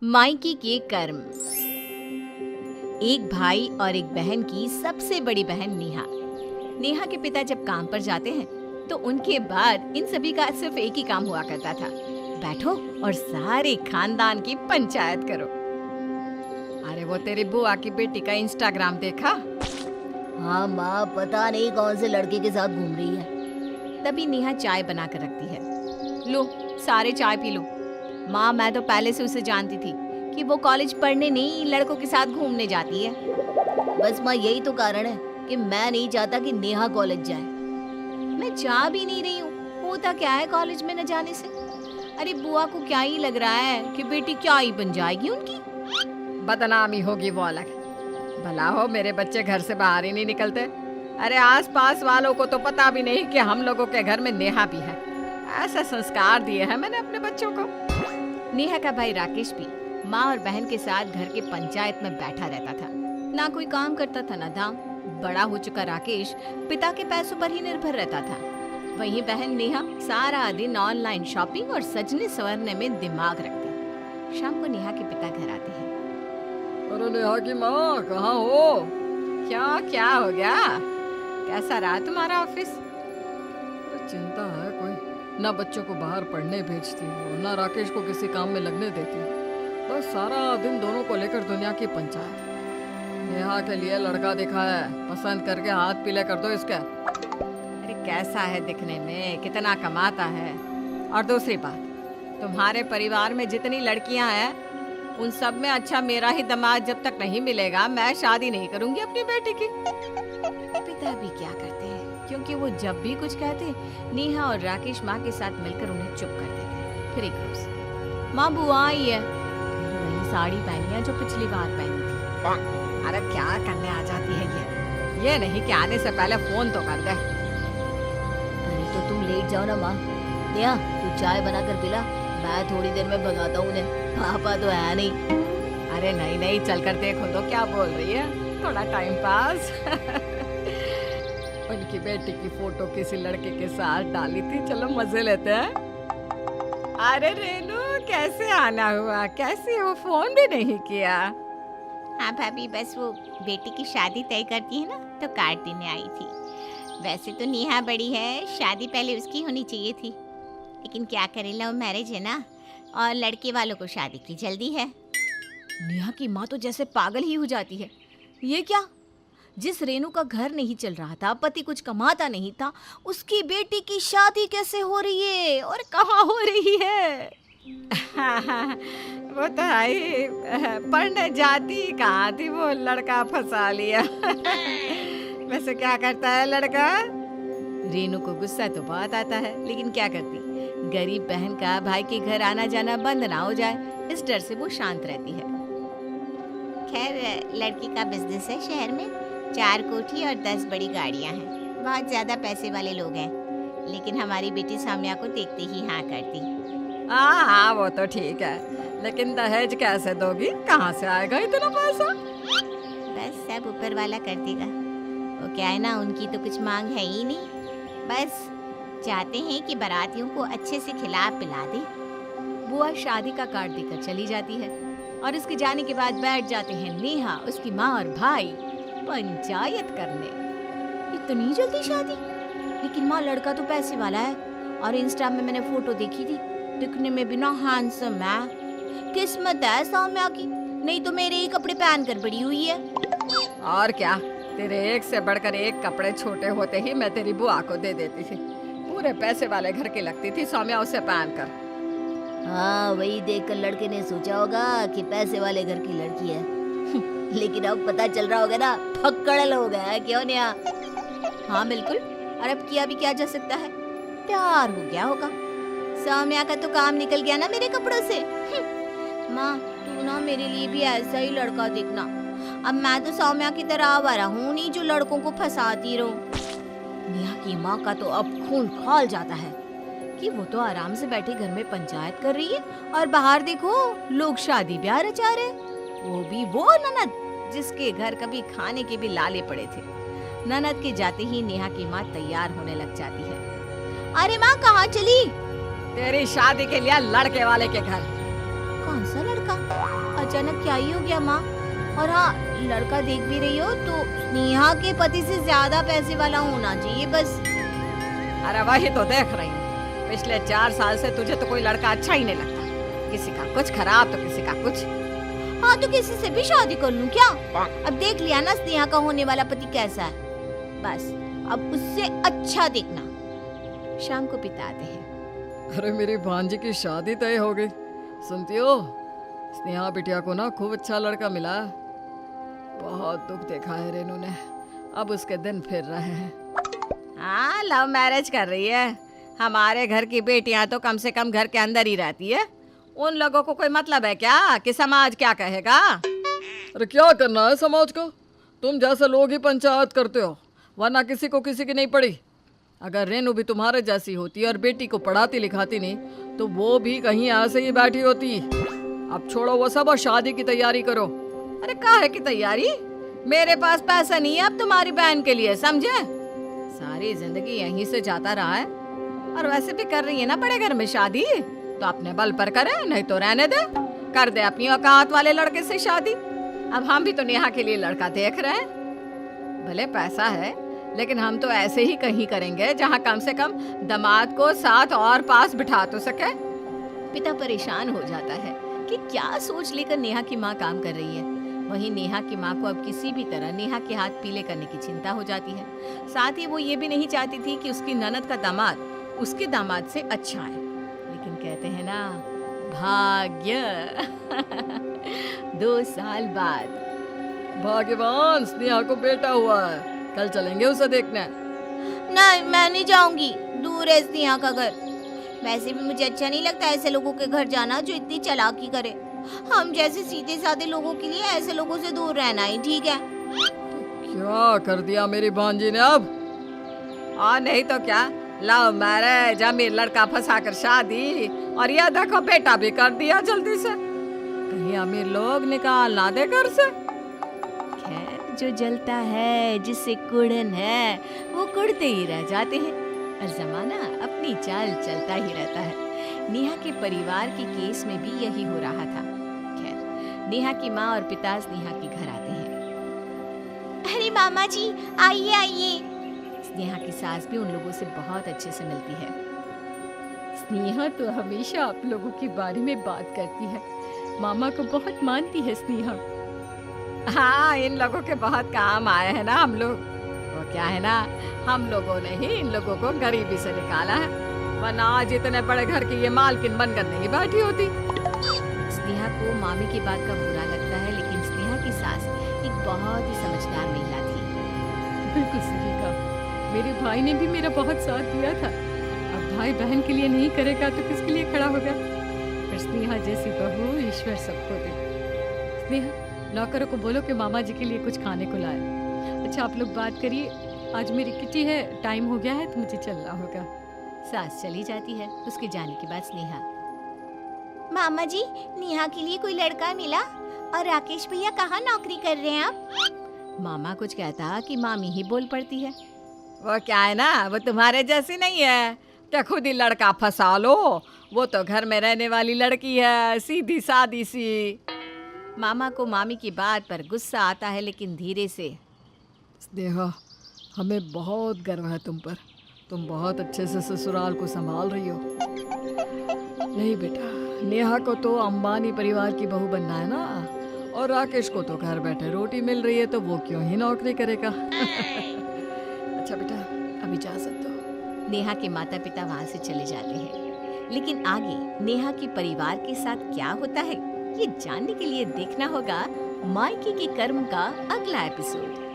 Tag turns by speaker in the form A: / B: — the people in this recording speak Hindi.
A: मायके के कर्म। एक भाई और एक बहन की सबसे बड़ी बहन नेहा। नेहा के पिता जब काम पर जाते हैं तो उनके बाद इन सभी का सिर्फ एक ही काम हुआ करता था, बैठो और सारे खानदान की पंचायत करो। अरे वो तेरी बुआ की बेटी का इंस्टाग्राम देखा?
B: हाँ माँ, पता नहीं कौन से लड़के के साथ घूम रही है।
A: तभी नेहा चाय बना कर रखती है। लो सारे चाय पी लो। माँ, मैं तो पहले से उसे जानती थी कि वो कॉलेज पढ़ने नहीं लड़कों के साथ घूमने जाती है।
B: बस माँ, यही तो कारण है कि मैं नहीं चाहता कि नेहा कॉलेज जाए।
A: मैं जा भी नहीं रही हूँ, होता क्या है कॉलेज में न जाने से? अरे बुआ को क्या ही लग रहा है कि बेटी क्या ही बन जाएगी उनकी? बदनामी होगी वो अलग। भला हो मेरे बच्चे घर से बाहर ही नहीं निकलते। अरे आसपास वालों को तो पता भी नहीं कि हम लोगों के घर में नेहा भी है। ऐसा संस्कार दिए हैं मैंने अपने बच्चों को। नेहा का भाई राकेश भी माँ और बहन के साथ घर के पंचायत में बैठा रहता था। ना कोई काम करता था ना धाम। बड़ा हो चुका राकेश पिता के पैसों पर ही निर्भर रहता था। वहीं बहन नेहा सारा दिन ऑनलाइन शॉपिंग और सजने संवरने में दिमाग रखती। शाम को नेहा के पिता घर आते हैं।
C: अरे नेहा की माँ, कहाँ हो?
A: क्या हो गया? कैसा रहा तुम्हारा ऑफिस?
C: चिंता है कोई। ना बच्चों को बाहर पढ़ने भेजती हो, ना राकेश को किसी काम में लगने देती हो। बस सारा दिन दोनों को लेकर दुनिया की पंचायत। नेहा के लिए लड़का दिखा है, पसंद करके हाथ पीले कर दो इसके।
A: अरे कैसा है दिखने में, कितना कमाता है? और दूसरी बात, तुम्हारे परिवार में जितनी लड़कियां हैं उन सब में अच्छा मेरा ही दामाद जब तक नहीं मिलेगा मैं शादी नहीं करूंगी अपनी बेटी की। पिता भी क्या करते हैं, क्योंकि वो जब भी कुछ कहते नेहा और राकेश माँ के साथ मिलकर उन्हें चुप कर देते। फिर एक रोज माँ बुआ आई है, फिर वही साड़ी पहनी है जो पिछली बार पहनी थी। अरे क्या करने आ जाती है ये नहीं कि आने से पहले फोन तो कर दे।
B: अरे तो तुम लेट जाओ ना माँ। नेहा, तू चाय बना कर पिला, मैं थोड़ी देर में भगाता हूँ उन्हें। पापा तो है नहीं।
A: अरे नहीं चल कर देखो तो क्या बोल रही है, थोड़ा टाइम पास।
C: उनकी बेटी की फोटो किसी लड़के के साथ डाली थी, चलो मजे लेते हैं।
A: अरे रेनू, कैसे आना हुआ? कैसी हो, फोन भी नहीं किया?
D: हाँ भाभी, बस वो बेटी की शादी तय करती है ना तो कार्ड देने आई थी। वैसे तो नेहा बड़ी है, शादी पहले उसकी होनी चाहिए थी, लेकिन क्या करे, लव मैरिज है ना और लड़के वालों को शादी की जल्दी है।
A: नेहा की माँ तो जैसे पागल ही हो जाती है। ये क्या, जिस रेनू का घर नहीं चल रहा था, पति कुछ कमाता नहीं था, उसकी बेटी की शादी कैसे हो रही है और कहाँ हो रही है? वो तो आई पढ़ने जाती कहाँ थी, वो लड़का फंसा लिया। वैसे क्या करता है लड़का? रेनू को गुस्सा तो बहुत आता है, लेकिन क्या करती, गरीब बहन का भाई के घर आना जाना बंद ना हो जाए, इस डर से वो शांत रहती है।
D: खैर, लड़की का बिजनेस है शहर में, 4 कोठी और 10 बड़ी गाड़ियां हैं, बहुत ज्यादा पैसे वाले लोग हैं, लेकिन हमारी बेटी साम्या को देखते ही हाँ करती।
C: हाँ वो तो ठीक है, लेकिन दहेज कैसे दोगी? कहाँ से आएगा इतना पैसा?
D: बस सब ऊपर वाला कर देगा। वो क्या है ना, उनकी तो कुछ मांग है ही नहीं, बस चाहते हैं कि बारातियों को अच्छे से खिला पिला दे।
A: बुआ शादी का कार्ड देकर चली जाती है और उसके जाने के बाद बैठ जाते हैं नेहा, उसकी माँ और भाई पंचायत करने। इतनी जल्दी शादी? लेकिन माँ, लड़का तो पैसे वाला है और इंस्टा में मैंने फोटो देखी थी, दिखने में भी ना हैंडसम है। किस्मत है सौम्या की, नहीं तो मेरे ही कपड़े पहन कर बड़ी हुई है।
C: और क्या, तेरे एक से बढ़कर एक कपड़े छोटे होते ही मैं तेरी बुआ को दे देती थी। पूरे पैसे वाले घर की लगती थी सौम्या उसे पहन कर।
B: हाँ, वही देखकर लड़के ने सोचा होगा कि पैसे वाले घर की लड़की है। लेकिन अब पता चल रहा होगा ना, फक्कड़ल हो गया है, क्यों नेहा?
A: हाँ बिल्कुल, और अब किया भी क्या जा सकता है, प्यार हो गया होगा।
D: सौम्या का तो काम निकल गया ना मेरे कपड़ों से।
A: माँ, तू ना मेरे लिए भी ऐसा ही लड़का देखना। अब मैं तो सौम्या की तरह आवारा हूँ नहीं जो लड़कों को फंसाती रहूं। नेहा की माँ का तो अब खून खौल जाता है कि वो तो आराम से बैठे घर में पंचायत कर रही है और बाहर देखो लोग शादी ब्याह रचा रहे, वो भी वो ननद जिसके घर कभी खाने के भी लाले पड़े थे। ननद के जाते ही नेहा की माँ तैयार होने लग जाती है।
D: अरे माँ, कहाँ चली?
C: तेरी शादी के लिए लड़के वाले के घर।
D: कौन सा लड़का?
A: अचानक क्या ही हो गया माँ? और हाँ, लड़का देख भी रही हो तो स्नेहा के पति से ज्यादा पैसे वाला होना चाहिए बस।
C: अरे वही तो देख रही हूँ, पिछले 4 साल से तुझे तो कोई लड़का अच्छा ही नहीं लगता, किसी का कुछ खराब तो किसी का कुछ।
A: हाँ तो किसी से भी शादी कर लूं क्या? अब देख लिया ना स्नेहा का होने वाला पति कैसा है, बस अब उससे अच्छा देखना। शाम को बिताते हैं।
C: अरे मेरी भांजी की शादी तय हो गई, सुनती हो? स्नेहा बिटिया को ना खूब अच्छा लड़का मिला। बहुत दुख देखा है रेनू ने, अब उसके दिन फिर रहे हैं। हाँ, लव मैरिज कर रही है। हमारे घर की बेटियां तो कम से कम घर के अंदर ही रहती है, उन लोगों को कोई मतलब है क्या कि समाज क्या कहेगा? अरे क्या करना है समाज को, तुम जैसे लोग ही पंचायत करते हो, वरना किसी को किसी की नहीं पड़ी। अगर रेनू भी तुम्हारे जैसी होती और बेटी को पढ़ाती लिखाती नहीं तो वो भी कहीं ऐसे ही बैठी होती। अब छोड़ो वो सब और शादी की तैयारी करो। अरे काहे की तैयारी, मेरे पास पैसा नहीं है अब तुम्हारी बहन के लिए, समझे? सारी जिंदगी यहीं से जाता रहा है, और वैसे भी कर रही है ना बड़े घर में शादी, तो अपने बल पर करे, नहीं तो रहने दे, कर दे अपनी औकात वाले लड़के से शादी। अब हम भी तो नेहा के लिए लड़का देख रहे हैं। भले पैसा है लेकिन हम तो ऐसे ही कहीं करेंगे जहाँ कम से कम दामाद को साथ और पास बिठा तो सके।
A: पिता परेशान हो जाता है कि क्या सोच लेकर नेहा की माँ काम कर रही है। वहीं नेहा की माँ को अब किसी भी तरह नेहा के हाथ पीले करने की चिंता हो जाती है। साथ ही वो ये भी नहीं चाहती थी कि उसकी ननद का दामाद उसके दामाद से अच्छा है, लेकिन कहते हैं ना भाग्य। 2 साल बाद
C: भाग्यवान स्नेहा को बेटा हुआ है, कल चलेंगे उसे देखने।
A: नहीं, मैं नहीं जाऊंगी, दूर है स्नेहा का घर। वैसे भी मुझे अच्छा नहीं लगता ऐसे लोगों के घर जाना जो इतनी चालाकी करे। हम जैसे सीधे साधे लोगों के लिए ऐसे लोगों से दूर रहना ही ठीक है।
C: क्या कर दिया मेरी भांजी ने अब? और नहीं तो क्या, लव मैरिज, अमीर लड़का फंसा कर शादी, और यह देखो बेटा भी कर दिया जल्दी से। कहीं अमीर लोग निकाल ना दे घर से।
A: खैर, जो जलता है जिससे कुड़न है वो कुड़ते ही रह जाते हैं, और जमाना अपनी चाल चलता ही रहता है। नेहा के परिवार के केस में भी यही हो रहा था। खैर, नेहा की माँ और पिता स्नेहा के घर आते हैं। अरे मामा जी, आइए आइए। स्नेहा की सास भी उन लोगों से बहुत अच्छे से मिलती है।
E: स्नेहा तो हमेशा आप लोगों के बारे में बात करती है, मामा को बहुत मानती है स्नेहा।
C: हाँ, इन लोगों के बहुत काम आए हैं ना हम लोग। वो क्या है ना, हम लोगों ने ही इन लोगों को गरीबी से निकाला है, वरना आज इतने बड़े घर की ये मालकिन बनकर नहीं बैठी होती।
A: स्नेहा को मामी की बात का बुरा लगता है, लेकिन स्नेहा की सास एक बहुत ही समझदार महिला थी।
E: बिल्कुल सही कहा, मेरे भाई ने भी मेरा बहुत साथ दिया था। अब भाई बहन के लिए नहीं करेगा तो किसके लिए खड़ा होगा? पर स्नेहा जैसी बहू ईश्वर सबको दे। स्नेहा, नौकरों को बोलो कि मामा जी के लिए कुछ खाने को लाए। अच्छा, आप लोग बात करिए, आज मेरी किटी है, टाइम हो गया है तो मुझे चलना होगा।
A: सास चली जाती है। उसके जाने के बाद स्नेहा, मामा जी, नेहा के लिए कोई लड़का मिला? और राकेश भैया कहाँ नौकरी कर रहे हैं आप? मामा कुछ कहता कि मामी ही बोल पड़ती है।
C: वो क्या है ना, वो तुम्हारे जैसी नहीं है क्या खुद ही लड़का फंसा लो। वो तो घर में रहने वाली लड़की है, सीधी सादी सी।
A: मामा को मामी की बात पर गुस्सा आता है, लेकिन धीरे से,
C: स्नेहा, हमें बहुत गर्व है तुम पर, तुम बहुत अच्छे से ससुराल को संभाल रही हो। नहीं बेटा, नेहा को तो अंबानी परिवार की बहू बनना है ना, और राकेश को तो घर बैठे रोटी मिल रही है, तो वो क्यों ही नौकरी करेगा। अच्छा बेटा, अब इजाजत दो।
A: नेहा के माता पिता वहाँ से चले जाते हैं, लेकिन आगे नेहा के परिवार के साथ क्या होता है ये जानने के लिए देखना होगा मायके के कर्म का अगला एपिसोड।